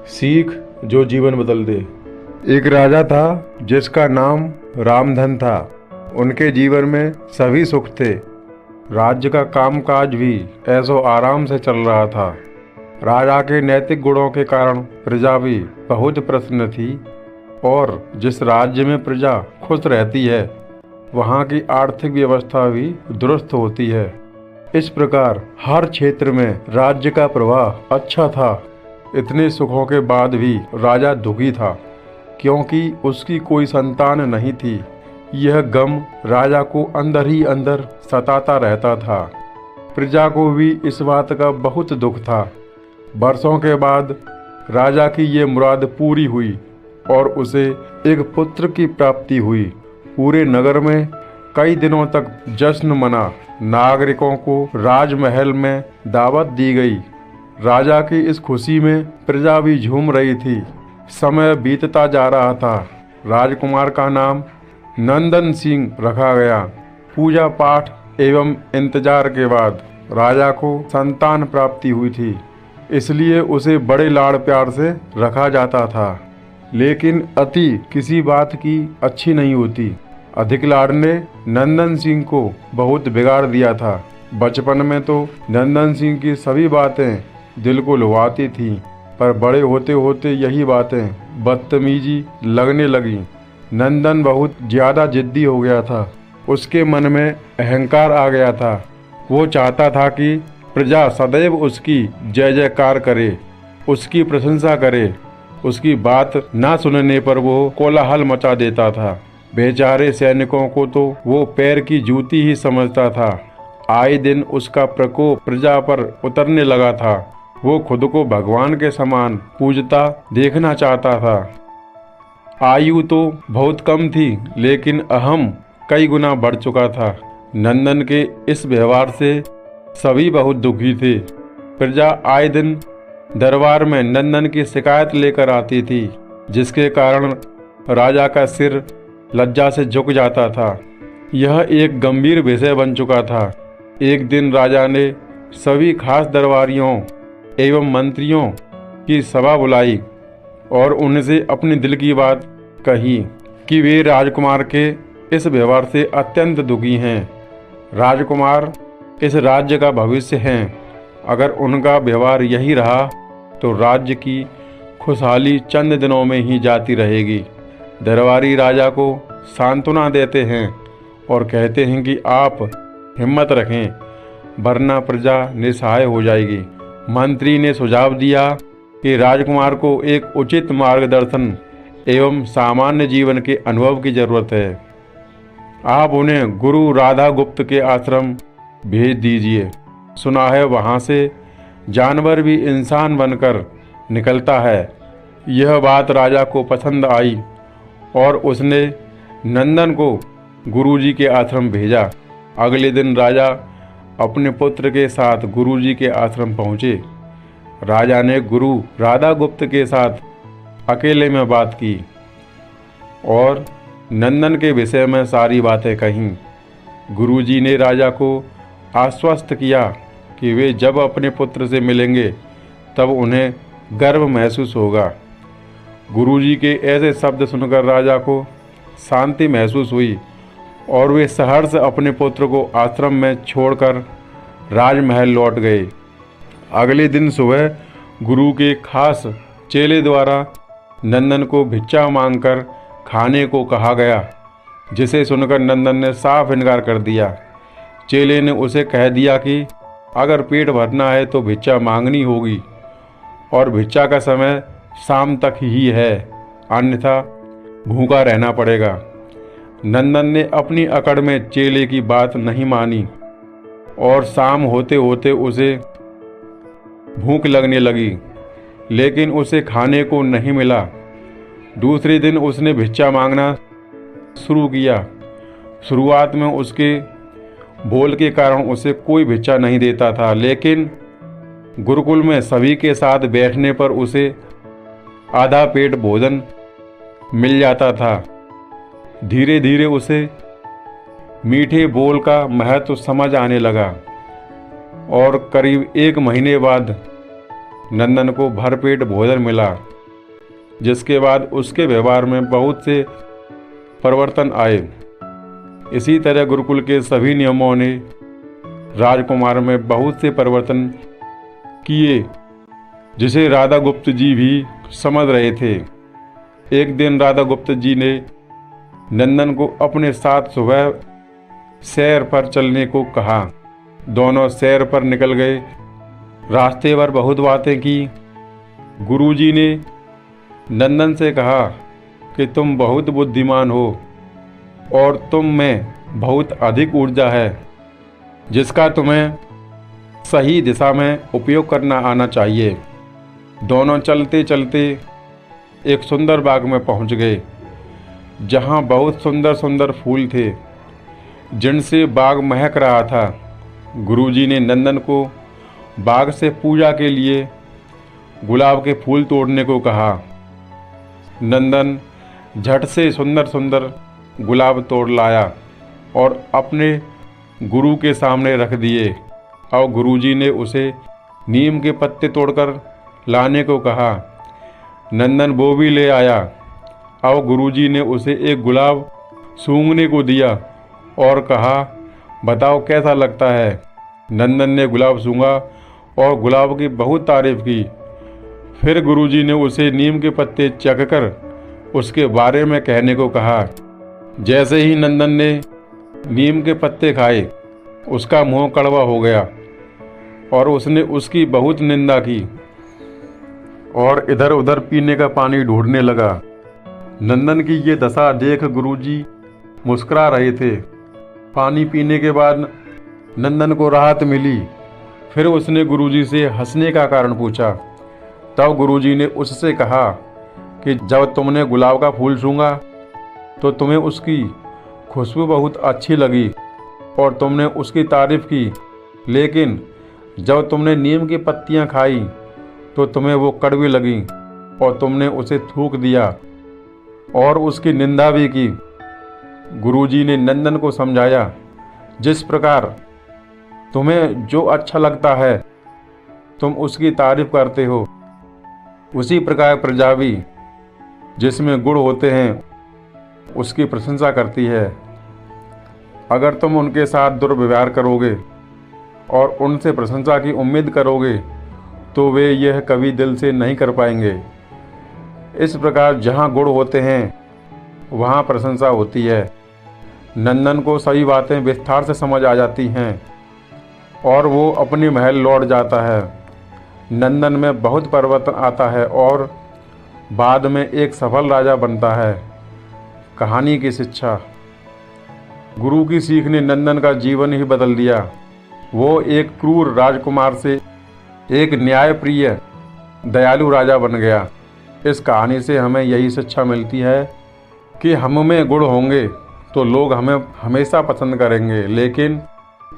सीख जो जीवन बदल दे। एक राजा था जिसका नाम रामधन था। उनके जीवन में सभी सुख थे। राज्य का कामकाज भी ऐसो आराम से चल रहा था। राजा के नैतिक गुणों के कारण प्रजा भी बहुत प्रसन्न थी और जिस राज्य में प्रजा खुश रहती है वहाँ की आर्थिक व्यवस्था भी दुरुस्त होती है। इस प्रकार हर क्षेत्र में राज्य का प्रवाह अच्छा था। इतने सुखों के बाद भी राजा दुखी था क्योंकि उसकी कोई संतान नहीं थी। यह गम राजा को अंदर ही अंदर सताता रहता था। प्रजा को भी इस बात का बहुत दुख था। वर्षों के बाद राजा की ये मुराद पूरी हुई और उसे एक पुत्र की प्राप्ति हुई। पूरे नगर में कई दिनों तक जश्न मना। नागरिकों को राजमहल में दावत दी गई। राजा की इस खुशी में प्रजा भी झूम रही थी। समय बीतता जा रहा था। राजकुमार का नाम नंदन सिंह रखा गया। पूजा पाठ एवं इंतजार के बाद राजा को संतान प्राप्ति हुई थी, इसलिए उसे बड़े लाड़ प्यार से रखा जाता था। लेकिन अति किसी बात की अच्छी नहीं होती। अधिक लाड़ ने नंदन सिंह को बहुत बिगाड़ दिया था। बचपन में तो नंदन सिंह की सभी बातें दिल को लुभाती थीं, पर बड़े होते होते यही बातें बदतमीजी लगने लगी। नंदन बहुत ज़्यादा जिद्दी हो गया था। उसके मन में अहंकार आ गया था। वो चाहता था कि प्रजा सदैव उसकी जय जयकार करे, उसकी प्रशंसा करे। उसकी बात ना सुनने पर वो कोलाहल मचा देता था। बेचारे सैनिकों को तो वो पैर की जूती ही समझता था। आए दिन उसका प्रकोप प्रजा पर उतरने लगा था। वो खुद को भगवान के समान पूजता देखना चाहता था। आयु तो बहुत कम थी लेकिन अहम कई गुना बढ़ चुका था। नंदन के इस व्यवहार से सभी बहुत दुखी थे। प्रजा आए दिन दरबार में नंदन की शिकायत लेकर आती थी, जिसके कारण राजा का सिर लज्जा से झुक जाता था। यह एक गंभीर विषय बन चुका था। एक दिन राजा ने सभी खास दरबारियों एवं मंत्रियों की सभा बुलाई और उनसे अपने दिल की बात कही कि वे राजकुमार के इस व्यवहार से अत्यंत दुखी हैं। राजकुमार इस राज्य का भविष्य हैं। अगर उनका व्यवहार यही रहा तो राज्य की खुशहाली चंद दिनों में ही जाती रहेगी। दरबारी राजा को सांत्वना देते हैं और कहते हैं कि आप हिम्मत रखें वरना प्रजा निसहाय हो जाएगी। मंत्री ने सुझाव दिया कि राजकुमार को एक उचित मार्गदर्शन एवं सामान्य जीवन के अनुभव की जरूरत है। आप उन्हें गुरु राधा गुप्त के आश्रम भेज दीजिए। सुना है वहाँ से जानवर भी इंसान बनकर निकलता है। यह बात राजा को पसंद आई और उसने नंदन को गुरुजी के आश्रम भेजा। अगले दिन राजा अपने पुत्र के साथ गुरुजी के आश्रम पहुँचे। राजा ने गुरु राधा गुप्त के साथ अकेले में बात की और नंदन के विषय में सारी बातें कहीं। गुरुजी ने राजा को आश्वस्त किया कि वे जब अपने पुत्र से मिलेंगे तब उन्हें गर्व महसूस होगा। गुरुजी के ऐसे शब्द सुनकर राजा को शांति महसूस हुई और वे सहर्ष अपने पुत्र को आश्रम में छोड़कर राजमहल लौट गए। अगले दिन सुबह गुरु के खास चेले द्वारा नंदन को भिक्षा मांगकर खाने को कहा गया, जिसे सुनकर नंदन ने साफ इनकार कर दिया। चेले ने उसे कह दिया कि अगर पेट भरना है तो भिक्षा मांगनी होगी और भिक्षा का समय शाम तक ही है, अन्यथा भूखा रहना पड़ेगा। नंदन ने अपनी अकड़ में चेले की बात नहीं मानी और शाम होते होते उसे भूख लगने लगी, लेकिन उसे खाने को नहीं मिला। दूसरे दिन उसने भिक्षा मांगना शुरू किया। शुरुआत में उसके बोल के कारण उसे कोई भिक्षा नहीं देता था, लेकिन गुरुकुल में सभी के साथ बैठने पर उसे आधा पेट भोजन मिल जाता था। धीरे धीरे उसे मीठे बोल का महत्व समझ आने लगा और करीब 1 महीने बाद नंदन को भरपेट भोजन मिला। जिसके बाद उसके व्यवहार में बहुत से परिवर्तन आए। इसी तरह गुरुकुल के सभी नियमों ने राजकुमार में बहुत से परिवर्तन किए, जिसे राधा गुप्त जी भी समझ रहे थे। एक दिन राधा गुप्त जी ने नंदन को अपने साथ सुबह सैर पर चलने को कहा। दोनों सैर पर निकल गए। रास्ते पर बहुत बातें की। गुरुजी ने नंदन से कहा कि तुम बहुत बुद्धिमान हो और तुम में बहुत अधिक ऊर्जा है, जिसका तुम्हें सही दिशा में उपयोग करना आना चाहिए। दोनों चलते चलते एक सुंदर बाग में पहुंच गए, जहां बहुत सुंदर सुंदर फूल थे, जिनसे बाग महक रहा था। गुरुजी ने नंदन को बाग से पूजा के लिए गुलाब के फूल तोड़ने को कहा। नंदन झट से सुंदर सुंदर गुलाब तोड़ लाया और अपने गुरु के सामने रख दिए और गुरुजी ने उसे नीम के पत्ते तोड़कर लाने को कहा। नंदन वो भी ले आया और गुरुजी ने उसे एक गुलाब सूंघने को दिया और कहा, बताओ कैसा लगता है। नंदन ने गुलाब सूंघा और गुलाब की बहुत तारीफ की। फिर गुरुजी ने उसे नीम के पत्ते चखकर उसके बारे में कहने को कहा। जैसे ही नंदन ने नीम के पत्ते खाए, उसका मुंह कड़वा हो गया और उसने उसकी बहुत निंदा की और इधर उधर पीने का पानी ढूंढने लगा। नंदन की ये दशा देख गुरुजी मुस्कुरा रहे थे। पानी पीने के बाद नंदन को राहत मिली। फिर उसने गुरुजी से हंसने का कारण पूछा। तब गुरुजी ने उससे कहा कि जब तुमने गुलाब का फूल सूंघा तो तुम्हें उसकी खुशबू बहुत अच्छी लगी और तुमने उसकी तारीफ की, लेकिन जब तुमने नीम की पत्तियां खाई तो तुम्हें वो कड़वी लगी और तुमने उसे थूक दिया और उसकी निंदा भी की। गुरुजी ने नंदन को समझाया, जिस प्रकार तुम्हें जो अच्छा लगता है तुम उसकी तारीफ करते हो, उसी प्रकार प्रजा भी जिसमें गुण होते हैं उसकी प्रशंसा करती है। अगर तुम उनके साथ दुर्व्यवहार करोगे और उनसे प्रशंसा की उम्मीद करोगे तो वे यह कभी दिल से नहीं कर पाएंगे। इस प्रकार जहाँ गुण होते हैं वहाँ प्रशंसा होती है। नंदन को सभी बातें विस्तार से समझ आ जाती हैं और वो अपनी महल लौट जाता है। नंदन में बहुत परिवर्तन आता है और बाद में एक सफल राजा बनता है। कहानी की शिक्षा। गुरु की सीख ने नंदन का जीवन ही बदल दिया। वो एक क्रूर राजकुमार से एक न्यायप्रिय दयालु राजा बन गया। इस कहानी से हमें यही शिक्षा मिलती है कि हम में गुण होंगे तो लोग हमें हमेशा पसंद करेंगे, लेकिन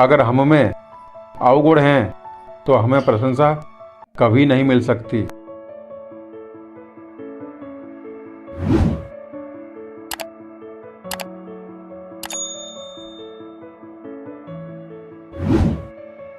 अगर हम में अवगुण हैं तो हमें प्रशंसा कभी नहीं मिल सकती।